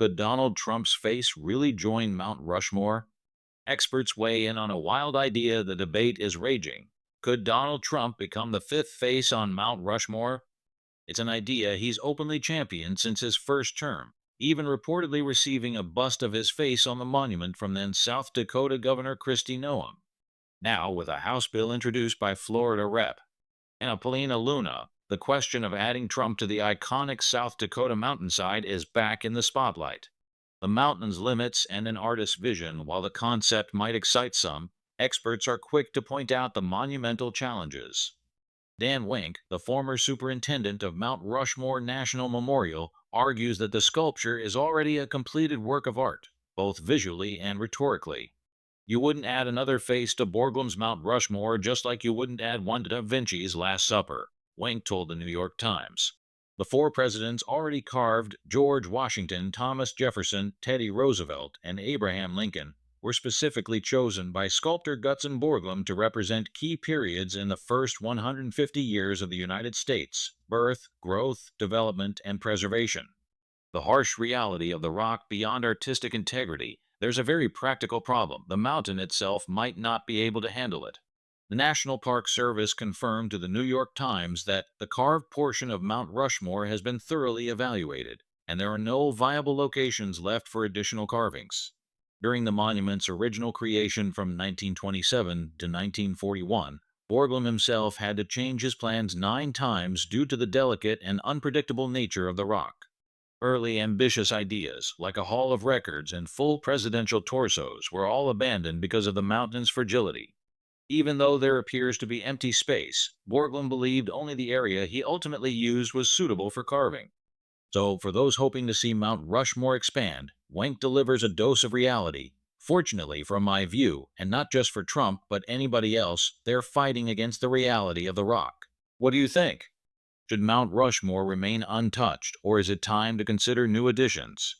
Could Donald Trump's face really join Mount Rushmore? Experts weigh in on a wild idea. The debate is raging. Could Donald Trump become the fifth face on Mount Rushmore? It's an idea he's openly championed since his first term, even reportedly receiving a bust of his face on the monument from then South Dakota Governor Kristi Noem. Now, with a House bill introduced by Florida Rep. Paulina Luna, the question of adding Trump to the iconic South Dakota mountainside is back in the spotlight. The mountain's limits and an artist's vision. While the concept might excite some, experts are quick to point out the monumental challenges. Dan Wink, the former superintendent of Mount Rushmore National Memorial, argues that the sculpture is already a completed work of art, both visually and rhetorically. You wouldn't add another face to Borglum's Mount Rushmore just like you wouldn't add one to Da Vinci's Last Supper, Wink told the New York Times. The four presidents already carved George Washington, Thomas Jefferson, Teddy Roosevelt, and Abraham Lincoln were specifically chosen by sculptor Gutzon Borglum to represent key periods in the first 150 years of the United States: birth, growth, development, and preservation. The harsh reality of the rock beyond artistic integrity. There's a very practical problem. The mountain itself might not be able to handle it. The National Park Service confirmed to the New York Times that the carved portion of Mount Rushmore has been thoroughly evaluated, and there are no viable locations left for additional carvings. During the monument's original creation from 1927 to 1941, Borglum himself had to change his plans 9 times due to the delicate and unpredictable nature of the rock. Early ambitious ideas, like a hall of records and full presidential torsos, were all abandoned because of the mountain's fragility. Even though there appears to be empty space, Borglum believed only the area he ultimately used was suitable for carving. So, for those hoping to see Mount Rushmore expand, Wank delivers a dose of reality. Fortunately, from my view, and not just for Trump but anybody else, they're fighting against the reality of the rock. What do you think? Should Mount Rushmore remain untouched, or is it time to consider new additions?